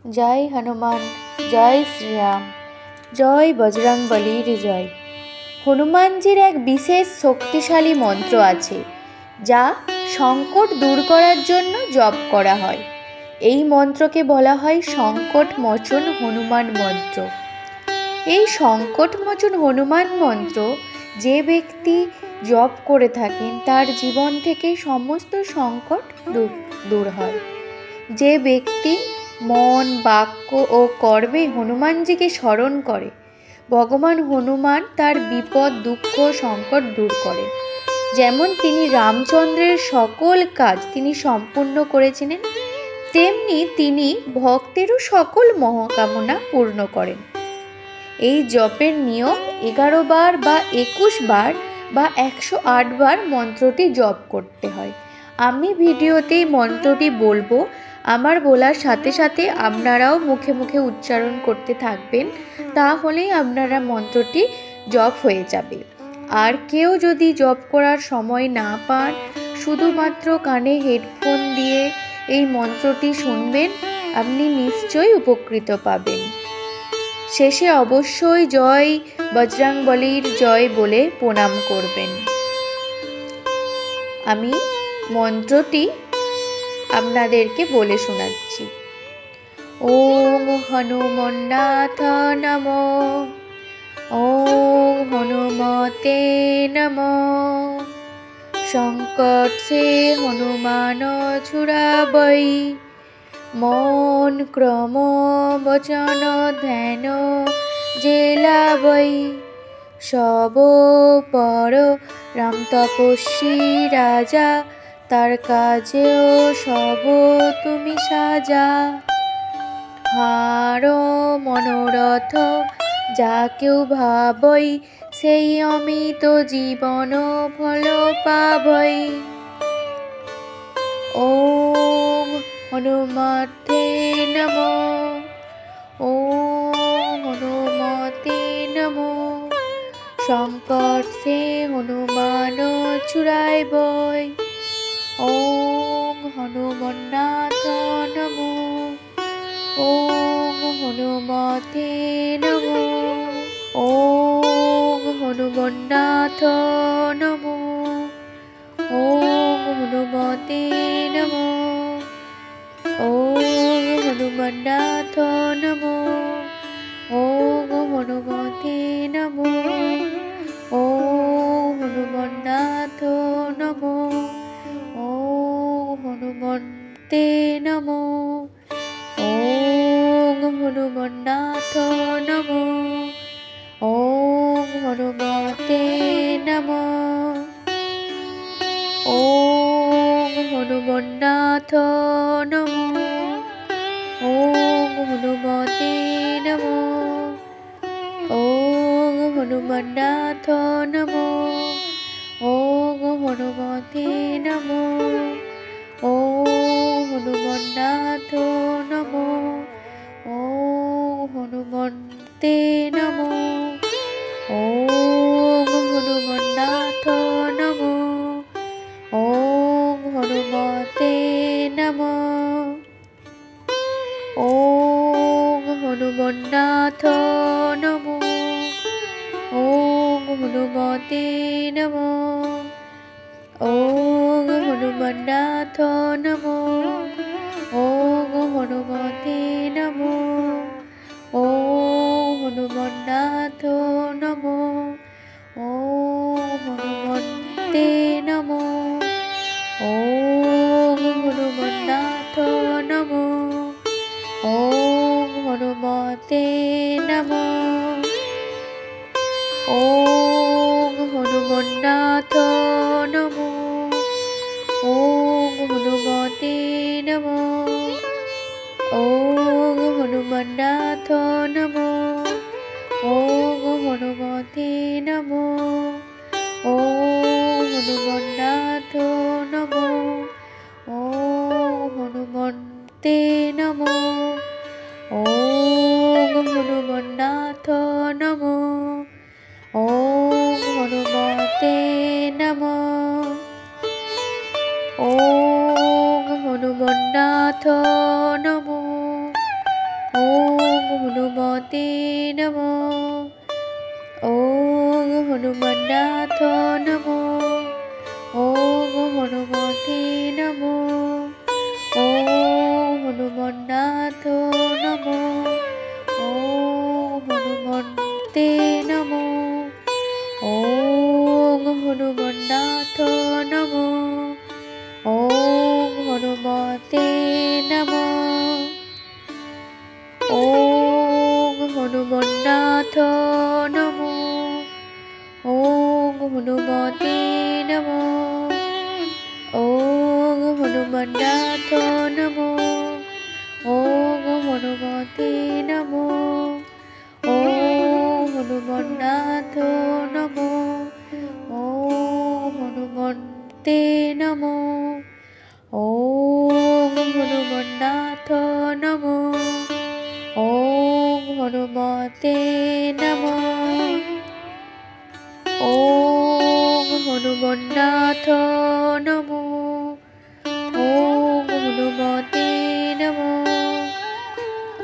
জয় হনুমান, জয় শ্রীরাম, জয় বজরংবলীর জয়। হনুমানজির এক বিশেষ শক্তিশালী মন্ত্র আছে যা সংকট দূর করার জন্য জপ করা হয়। এই মন্ত্রকে বলা হয় সংকট মোচন হনুমান মন্ত্র। এই সংকট মোচন হনুমান মন্ত্র যে ব্যক্তি জপ করে থাকেন তার জীবন থেকে সমস্ত সংকট দূর হয়। যে ব্যক্তি মন, বাক্য ও কর্মে হনুমানজিকে স্মরণ করে, ভগবান হনুমান তার বিপদ, দুঃখ, সংকট দূর করে। যেমন তিনি রামচন্দ্রের সকল কাজ তিনি সম্পূর্ণ করেছিলেন, তেমনি তিনি ভক্তেরও সকল মনোকামনা পূর্ণ করেন। এই জপের নিয়ম 11 বার বা 21 বার বা 108 বার মন্ত্রটি জপ করতে হয়। আমি ভিডিওতে মন্ত্রটি বলবো, আমার বলার সাথে সাথে আপনারাও মুখে মুখে উচ্চারণ করতে থাকবেন, তাহলেই আপনারা মন্ত্রটি জপ হয়ে যাবে। আর কেউ যদি জপ করার সময় না পান, শুধুমাত্র কানে হেডফোন দিয়ে এই মন্ত্রটি শুনবেন, আপনি নিশ্চয়ই উপকৃত পাবেন। শেষে অবশ্যই জয় বজরংবলীর জয় বলে প্রণাম করবেন। আমি মন্ত্রটি আপনাদেরকে বলে শোনাচ্ছি। ওম হনুমন্নাথ নমো, ওম হনুমতে নমো। সংকট সে হনুমান ছুড়াবই, মন ক্রম বচন ধ্যান জেলাবই। সব পর রাম তপস্বী রাজা, তার কাজেও সব তুমি সাজা। হার মনোরথ যা কেউ ভাবই, সেই অমিত জীবন ফল পাবই। ওম হনুমতে নমো, ওম হনুমতে নমো। সংকট সে হনুমান ছুড়াইবই, ওম হনুমন্নাথ নমো, ওম হনুমতে নমো, ওম হনুমন্নাথ নমো, ওম হনুমতে নমো, ওম হনুমন্নাথ নমো, ওম হনুমতে নমো, ওম হনুমন্নাথ নমো, ওম হনুমন্তে নমো, ওম হনুমন্নাথ নমো, ওম হনুমতে নমো, ওম হনুমন্নাথ নমো, ওম হনুমতে নমো, ওম হনুমন্নাথ নমো, ওম হনুমতে নমো, ওম হনুমন্নাথ নমো, ওম হনুমন্তে নমো, ওম হনুমন্নাথ নমো, ওম হনুমতে নমো, ওম হনুমন্নাথ নমো, ওম হনুমতে নমো, ওম হনুমন্নাথ নমো, ওম হনুমতে নমো, ওম হনুমন্নাথ নমো, ওম হনুমন্তে নমো, ওম হনুমন্নাথ নমো, ওম হনুমতে নমো, ওম হনুমন্নাথ নমো, ওম হনুমতে নমো, ওম হনুমন্নাথ নমো, ওম হনুমতে নমো, ওম হনুমন্নাথ নমো, ওম হনুমন্তে নমো, ওম হনুমন্নাথ নমো, ওম হনুমতে নমো, ওম হনুমন্নাথ নমো, হনুমন্নাথ নমো। ওম হনুমতে নমো। ওম হনুমন্নাথ নমো। ওম হনুমন্তে নমো। ওম হনুমন্নাথ নমো। ওম হনুমতে নমো। ওম হনুমন্নাথ নমো। ওম হনুমতে নমো। ওম হনুমন্নাথ নমো। ওম হনুমতে নমো। ওম হনুমন্নাথ নমো। ওম হনুমন্তে নমো। ওম হনুমন্নাথ নমো। ওম হনুমতে নমো। ওম হনুমন্নাথ নমো। ওম হনুমতে নমো।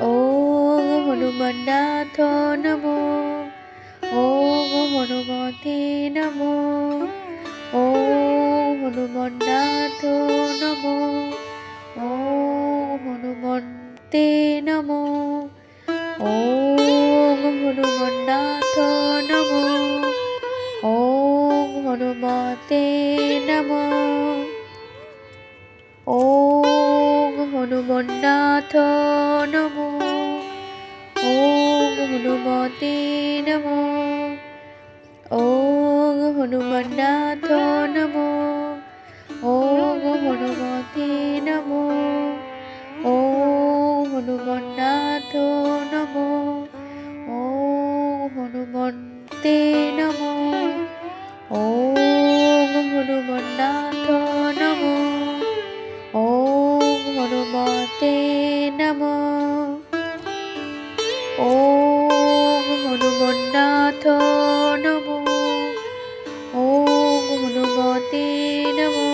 ওম হনুমন্নাথ নমো। ওম হনুমতে নমো। ওম হনুমন্নাথ নমো। ওম হনুমন্তে নমো। ওম হনুমন্নাথ নমো। ওম হনুমতে নমো। ওম হনুমন্নাথ নমো। ওম হনুমতে নমো। ওম হনুমন্নাথ নমো। ওম হনুমতে নমো। ওম হনুমন্নাথ নমো। ওম হনুমন্তে নমো। ওম হনুমন্নাথ নমো। ওম হনুমতে নমো। ওম হনুমন্নাথ নমো। ওম হনুমতে নমো।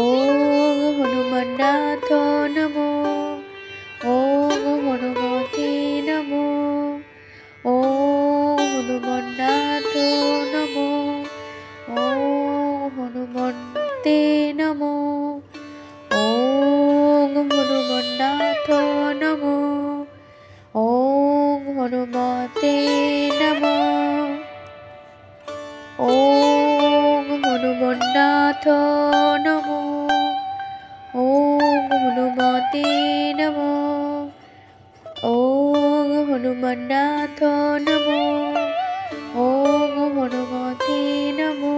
ওম হনুমন্নাথ নমো। ওম হনুমতে নমো। ওম হনুমন্নাথ নমো। ওম হনুমন্তে নমো। ওম হনুমন্নাথ নমো। ওম হনুমতে নমো। ওম হনুমন্নাথ নমো। ওম হনুমতে নমো। ওম হনুমন্নাথ নমো। ওম হনুমতে নমো।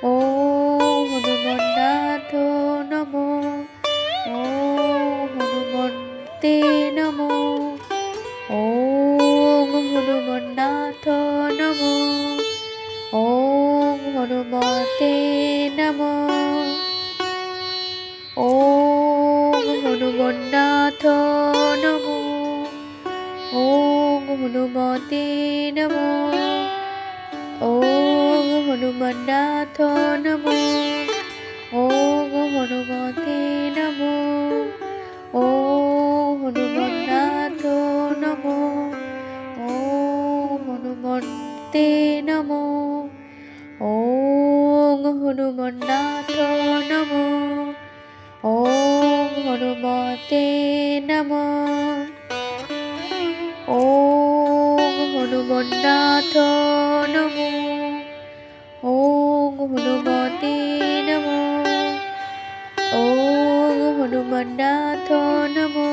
ওম হনুমন্নাথ নমো। ওম হনুমন্তে নমো। ওম হনুমন্নাথ নমো। ওম হনুমতে নমো। ওম হনুমন্নাথ নমো। ওম হনুমতে নমো। ওম হনুমন্নাথ নমো। ওম হনুমতে নমো। ওম হনুমন্নাথ নমো। ওম হনুমন্তে নমো। ওম হনুমন্নাথ নমো। ওম হনুমতে নমো। ওম হনুমন্নাথ নমো। ওম হনুমতে নমো। ওম হনুমন্নাথ নমো।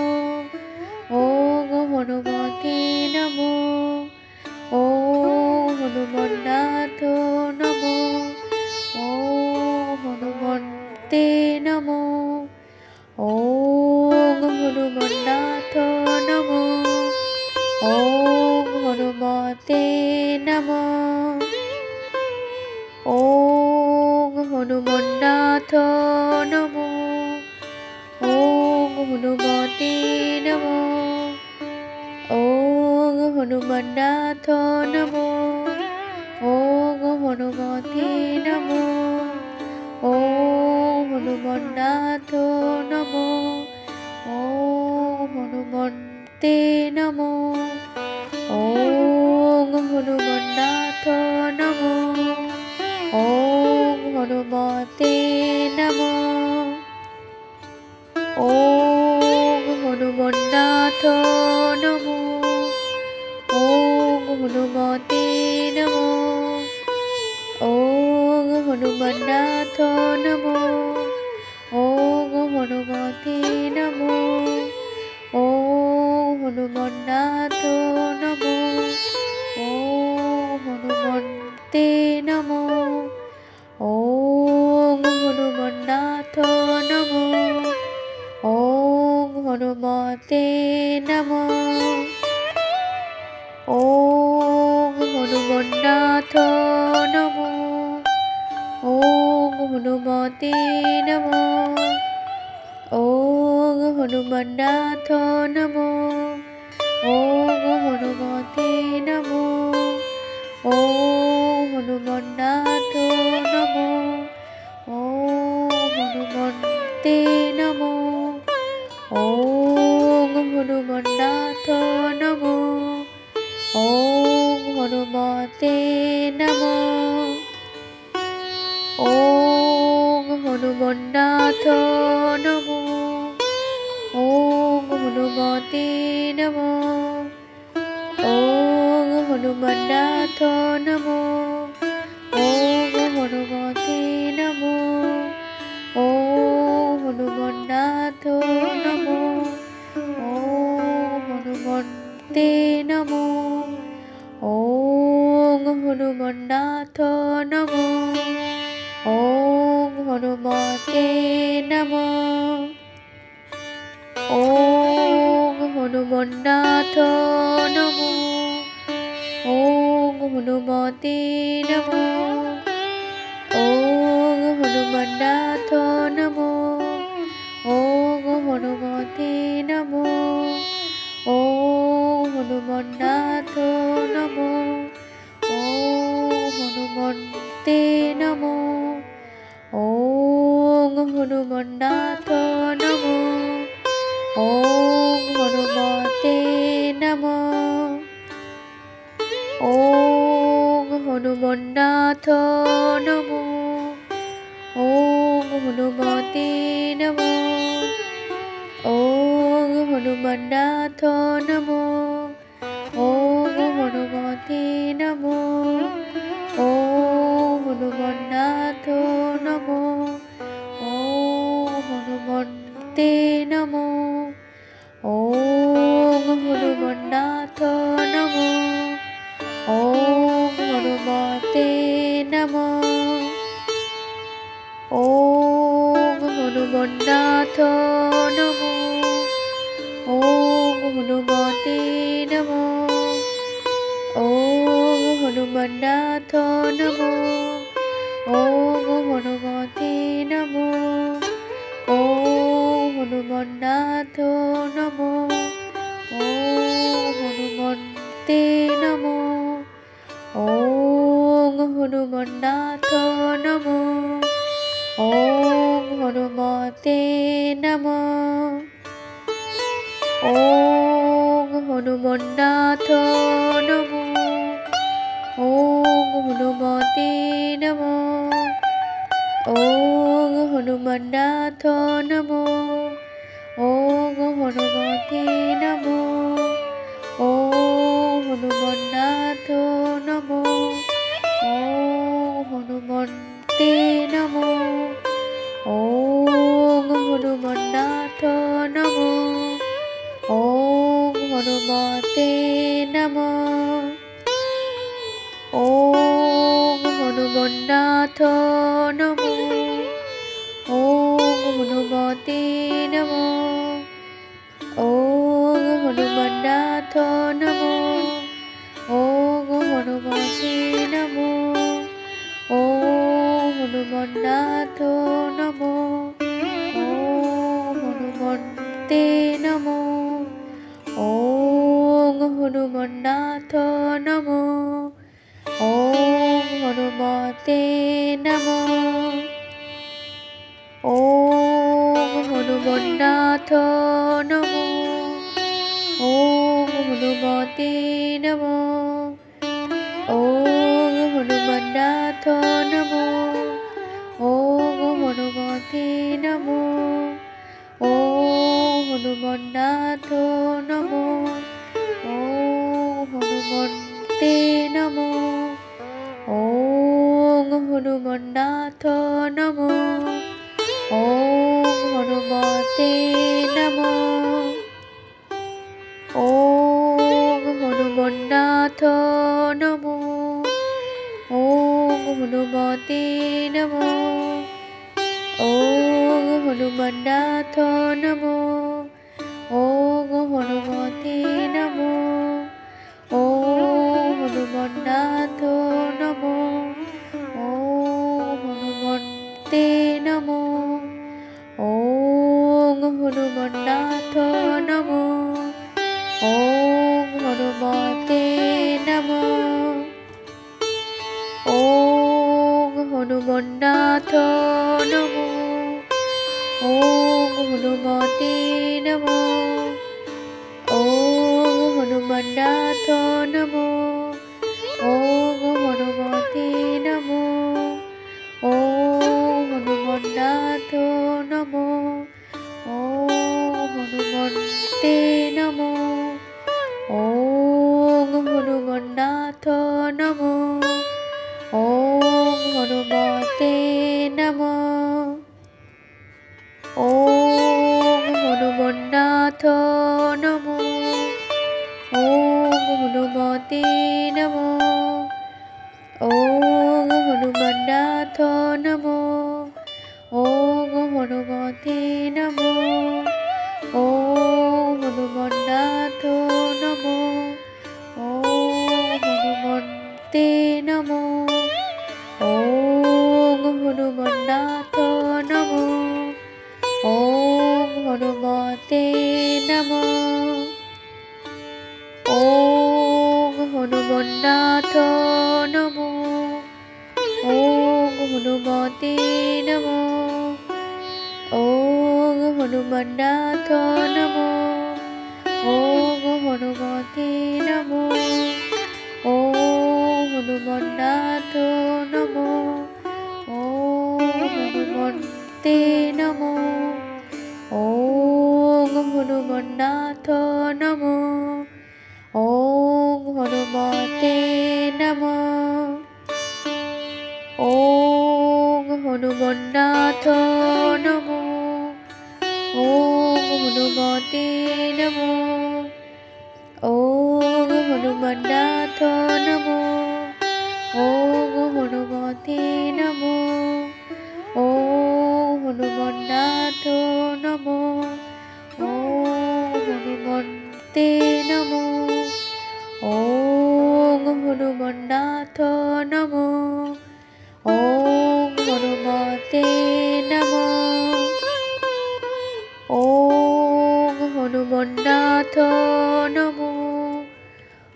ওম হনুমতে নমো। ওম হনুমন্নাথ নমো। ওম হনুমন্তে নমো। ওম হনুমন্নাথ নমো। ওম হনুমতে নমো। ওম হনুমন্নাথ নমো। ওম হনুমতে নমো। ওম হনুমন্নাথ নমো। ওম হনুমতে নমো। ওম হনুমন্নাথ নমো। ওম হনুমন্তে নমো। ওম হনুমন্নাথ হনুমন্নাথ নমো। ওম হনুমতে নমো। ওম হনুমন্নাথ নমো। ওম হনুমতে নমো। ওম হনুমন্নাথ নমো। ওম হনুমন্তে নমো। ওম হনুমন্নাথ নমো। ওম হনুমতে নমো। ওম হনুমন্নাথ নমো। ওম হনুমতে নমো। ওম হনুমন্নাথ নমো। ওম হনুমতে নমো। ওম হনুমন্নাথ নমো। ওম হনুমন্তে নমো। ওম হনুমন্নাথ নমো। ওম হনুমতে নমো। ওম হনুমন্নাথ নমো। ওম হনুমতে নমো। ওম হনুমন্নাথ নমো। ওম হনুমতে নমো। ওম হনুমন্নাথ নমো। ওম হনুমন্তে নমো। ওম হনুমন্নাথ নমো। ওম হনুমতে নমো। ওম হনুমন্নাথ নমো। ওম হনুমতে নমো। ওম হনুমন্নাথ নমো। ওম হনুমতে নমো। ওম হনুমন্নাথ নমো। ওম হনুমন্তে নমো। ওম হনুমন্নাথ নমো। ওম হনুমতে নমো। ওম হনুমন্নাথ নমো। ওম হনুমতে নমো। ওম হনুমন্নাথ নমো। ওম হনুমতে নমো। ওম হনুমন্নাথ নমো। ওম হনুমন্তে নমো। ওম হনুমন্নাথ নমো। ওম হনুমতে নমো। ওম হনুমন্নাথ নমো। ওম হনুমতে নমো। ওম হনুমন্নাথ নমো। ওম হনুমতে নমো। ওম হনুমন্নাথ নমো। ওম হনুমন্তে নমো। ওম হনুমন্নাথ নমো। ওম হনুমতে নমো। ওম হনুমন্নাথ নমো। ওম হনুমতে নমো। ওম হনুমন্নাথ নমো। ওম হনুমতে নমো। ওম হনুমন্নাথ নমো। ওম হনুমন্তে নমো। ওম হনুমন্নাথ নমো। ওম হনুমতে নমো। ওম হনুমন্নাথ নমো। ওম হনুমতে নমো। ওম হনুমন্নাথ নমো। ওম হনুমতে নমো। ওম হনুমন্নাথ নমো। ওম হনুমন্তে নমো। ওম হনুমন্নাথ নমো। ওম হনুমতে নমো। ওম হনুমন্নাথ নমো। ওম হনুমতে নমো। ওম হনুমন্নাথ নমো। ওম হনুমতে নমো। ওম হনুমন্নাথ নমো। ওম হনুমন্তে নমো। ওম হনুমন্নাথ নমো। ওম হনুমতে নমো। ওম হনুমন্নাথ নমো। ওম হনুমতে নমো। ওম হনুমন্নাথ নমো। ওম হনুমতে নমো। ওম হনুমন্নাথ নমো। ওম হনুমন্তে নমো। ওম হনুমন্নাথ নমো। ওম হনুমতে নমো। ওম হনুমন্নাথ নমো। ওম হনুমতে নমো। ওম হনুমন্নাথ নমো। ওম হনুমতে নমো। ওম হনুমন্নাথ নমো। ওম হনুমন্তে নমো। ওম হনুমন্নাথ নমো। ওম হনুমতে নমো। ওম হনুমন্নাথ নমো। ওম হনুমতে নমো। ওম হনুমন্নাথ নমো। ওম হনুমতে নমো। ওম হনুমন্নাথ নমো। ওম হনুমন্তে নমো। ওম হনুমন্নাথ নমো। ওম হনুমতে নমো। ওম হনুমন্নাথ নমো। ওম হনুমতে নমো। ওম হনুমন্নাথ নমো। ওম হনুমতে নমো। ওম হনুমন্নাথ নমো। ওম হনুমন্তে নমো। ওম হনুমন্নাথ নমো। ওম হনুমতে নমো। ওম হনুমন্নাথ নমো। ওম হনুমতে নমো। ওম হনুমন্নাথ নমো। ওম হনুমতে নমো। ওম হনুমন্নাথ নমো। ওম হনুমন্তে নমো। ওম হনুমন্নাথ নমো। ওম হনুমতে নমো। ওম হনুমন্নাথ নমো।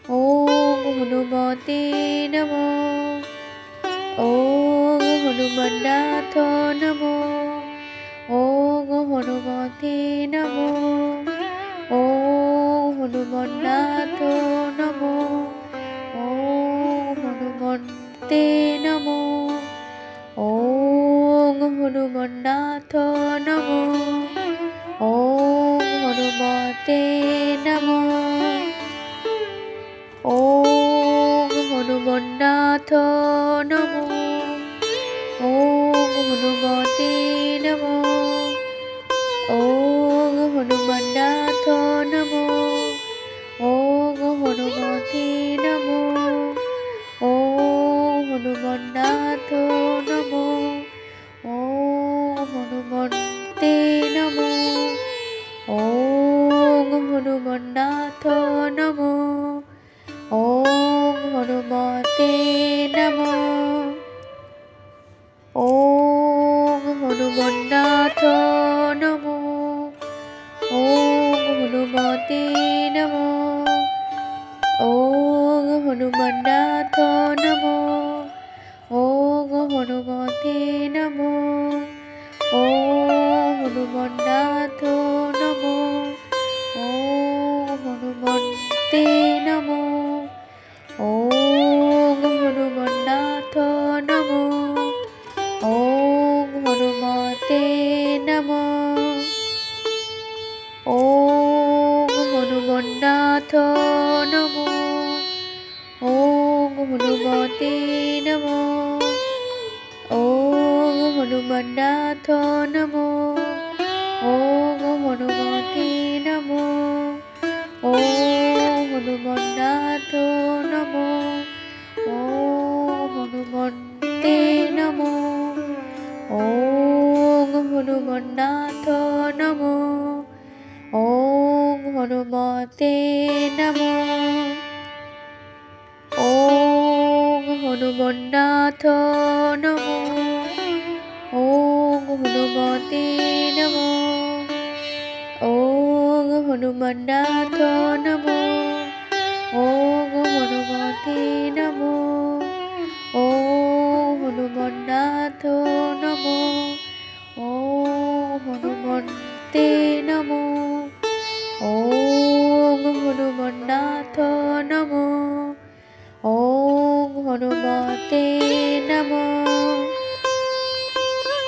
ওম হনুমতে নমো। ওম হনুমন্নাথ নমো। ওম হনুমতে নমো। ওম হনুমন্নাথ নমো। ওম হনুমন্তে নমো। ওম হনুমন্নাথ নমো। ওম হনুমতে নমো। ওম হনুমন্নাথ নমো। ওম হনুমতে নমো। ওম হনুমন্নাথ নমো। ওম হনুমতে নমো। ওম হনুমন্নাথ নমো। ওম হনুমন্তে নমো। ওম হনুমন্নাথ নমো। ওম হনুমতে নমো। ওম হনুমন্নাথ নমো। ওম হনুমতে নমো। ওম হনুমন্নাথ নমো। ওম হনুমতে নমো। ওম হনুমন্নাথ নমো। ওম হনুমন্তে নমো। ওম হনুমন্নাথ নমো। ওম হনুমতে নমো। ওম হনুমন্নাথ নমো। ওম হনুমতে নমো। ওম হনুমন্নাথ নমো। ওম হনুমতে নমো। ওম হনুমন্নাথ নমো। ওম হনুমন্তে নমো। ওম হনুমন্নাথ নমো। ওম হনুমতে নমো। ওম হনুমন্নাথ নমো। ওম হনুমতে নমো। ওম হনুমন্নাথ নমো। ওম হনুমতে নমো। ওম হনুমন্নাথ নমো। ওম হনুমন্তে নমো। ওম হনুমন্নাথ নমো। ওম হনুমতে নমো।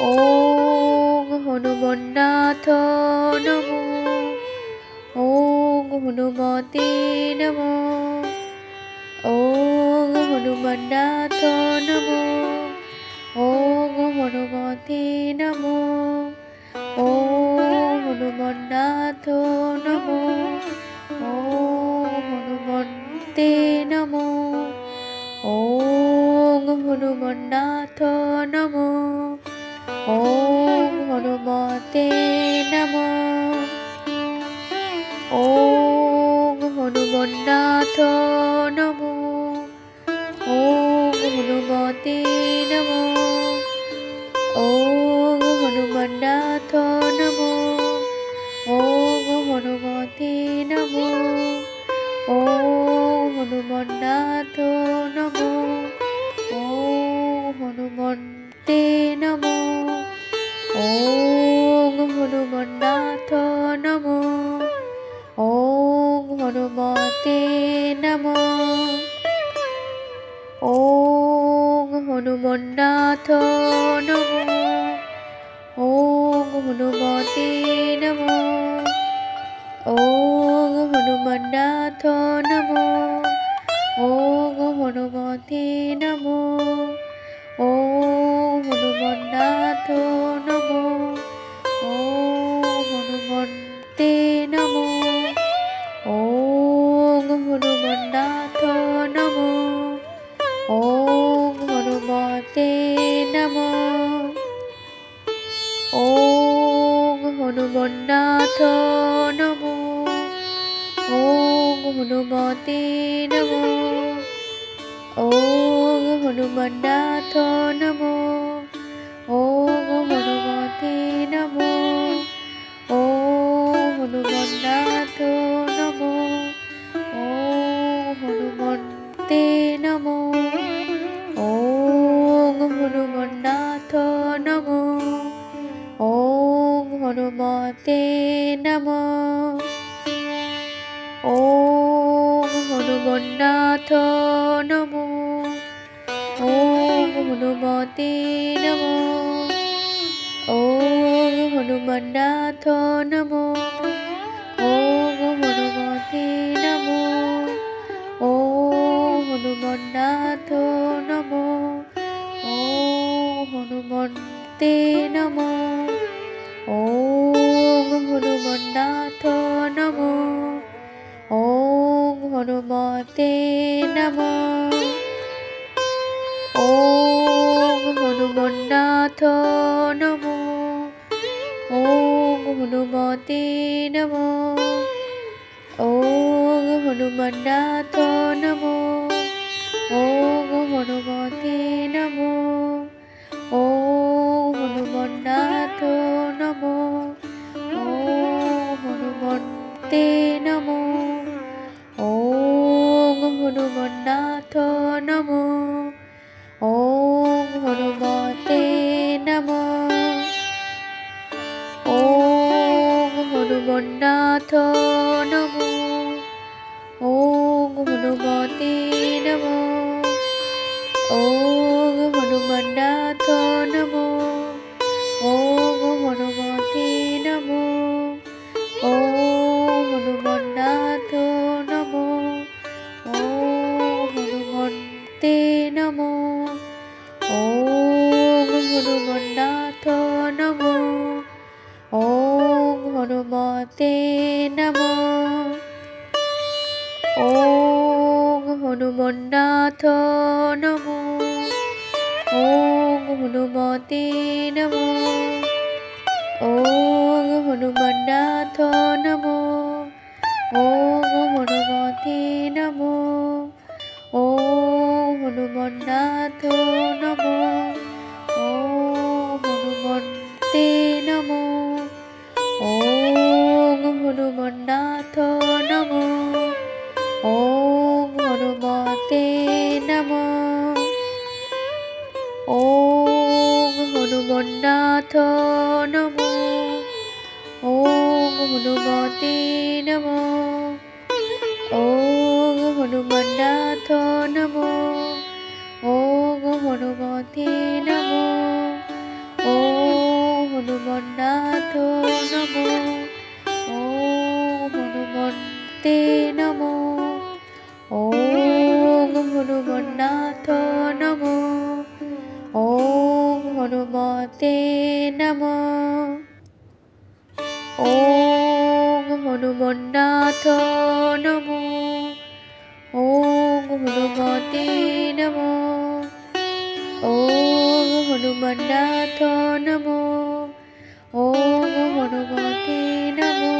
ওম হনুমন্নাথ নমো। ওম হনুমতে নমো। ওম হনুমন্নাথ নমো। ওম হনুমতে নমো। ওম হনুমন্নাথ নমো। ওম হনুমন্তে নমো। ওম হনুমন্নাথ নমো। ওম হনুমতে নমো। ওম হনুমন্নাথ নমো। ওম হনুমতে নমো। ওম হনুমন্নাথ নমো। ওম হনুমতে নমো। ওম হনুমন্নাথ নমো। ওম হনুমন্তে নমো। ওম হনুমন্নাথ নমো। ওম হনুমতে নমো। ওম হনুমন্নাথ নমো। ওম হনুমতে নমো। ওম হনুমন্নাথ নমো। ওম হনুমতে নমো। ওম হনুমন্নাথ নমো। ওম হনুমন্তে নমো। ওম হনুমন্নাথ নমো। ওম হনুমতে নমো। ওম হনুমন্নাথ নমো। ওম হনুমতে নমো। ওম হনুমন্নাথ নমো। ওম হনুমতে নমো। ওম হনুমন্নাথ নমো। ওম হনুমন্তে নমো। ওম হনুমন্নাথ নমো। ওম হনুমতে নমো। ওম হনুমন্নাথ নমো। ওম হনুমতে নমো। ওম হনুমন্নাথ নমো। ওম হনুমতে নমো। ওম হনুমন্নাথ নমো। ওম হনুমন্তে নমো। ওম হনুমন্নাথ নমো। ওম হনুমতে নমো। ওম হনুমন্নাথ নমো। ওম হনুমতে নমো। ওম হনুমন্নাথ নমো। ওম হনুমতে নমো। ওম হনুমন্নাথ নমো। ওম হনুমন্তে নমো। ওম হনুমন্নাথ নমো। ওম হনুমতে নমো। ওম হনুমন্নাথ নমো। ওম হনুমতে নমো। ওম হনুমন্নাথ নমো। ওম হনুমতে নমো। ওম হনুমন্নাথ নমো। ওম হনুমতে নমো। ওম হনুমন্নাথ নমো। ওম হনুমন্তে নমো। ওম হনুমন্নাথ নমো। ওম হনুমতে নমো। ওম হনুমন্নাথ নমো। ওম হনুমতে নমো। ওম হনুমন্নাথ নমো। ওম হনুমতে নমো। ওম হনুমন্নাথ নমো। ওম হনুমন্তে নমো। ওম হনুমন্নাথ নমো। ওম হনুমতে নমো। ওম হনুমন্নাথ নমো। ওম হনুমতে নমো। ওম হনুমন্নাথ নমো। ওম হনুমতে নমো।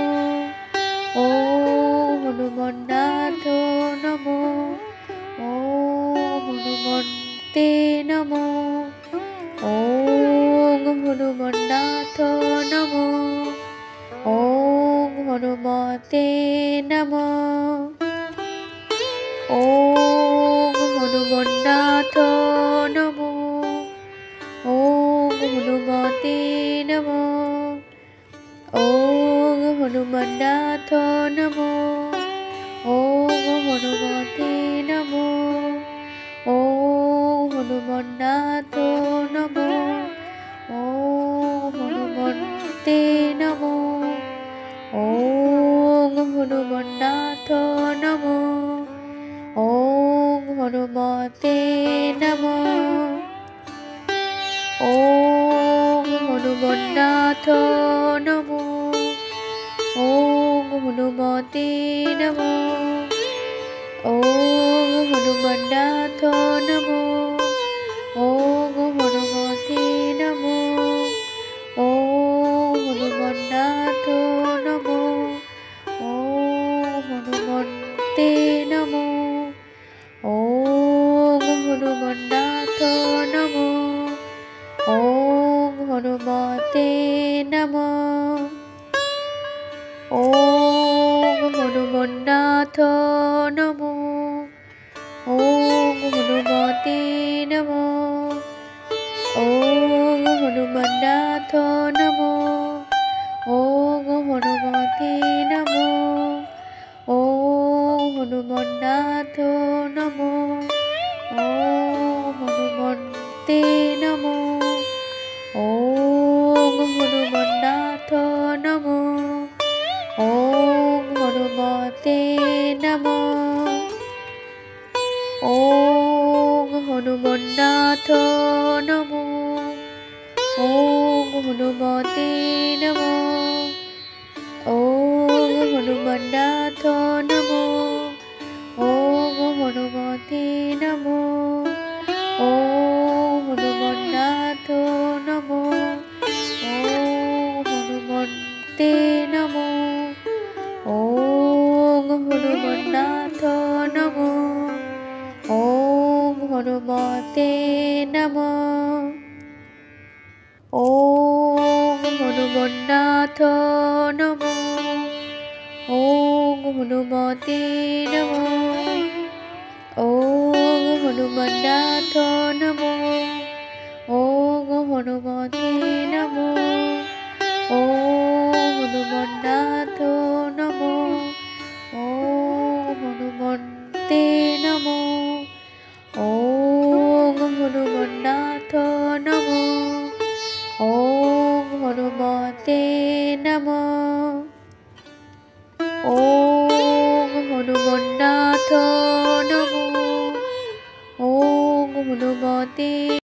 ওম হনুমন্নাথ নমো। ওম হনুমন্তে নমো। ওম হনুমন্নাথ নমো। ওম হনুমতে নমো। ওম হনুমন্নাথ নমো। ওম হনুমতে নমো। ওম হনুমন্নাথ নমো। ওম হনুমতে নমো। ওম হনুমন্নাথ নমো। ওম হনুমন্তে নমো। ওম হনুমন্নাথ নমো। ওম হনুমতে নমো। ওম হনুমন্নাথ নমো। ওম হনুমতে নমো। ওম হনুমন্নাথ নমো। ওম হনুমতে নমো। ওম হনুমন্নাথ নমো। ওম হনুমন্তে নমো। ওম হনুমন্নাথ নমো। ওম হনুমতে নমো। ওম হনুমন্নাথ নমো। ওম হনুমতে নমো। ওম হনুমন্নাথ নমো। ওম হনুমতে নমো। ওম হনুমন্নাথ নমো। ওম হনুমন্তে নমো। ওম হনুমন্নাথ নমো। ওম হনুমতে নমো। ওম হনুমন্নাথ নমো। ওম হনুমতে নমো। ওম হনুমন্নাথ নমো। ওম হনুমতে নমো। ওম হনুমন্নাথ নমো। ওম হনুমন্তে নমো। ওম হনুমন্নাথ নমো। ওম হনুমতে নমো। ওম হনুমন্নাথ নমো। ওম হনুমতে নমো। ওম হনুমন্নাথ নমো। ওম হনুমতে নমো। ওম হনুমন্নাথ নমো। ওম হনুমন্তে নমো। ওম হনুমন্নাথ নমো। ওম হনুমতে নমো।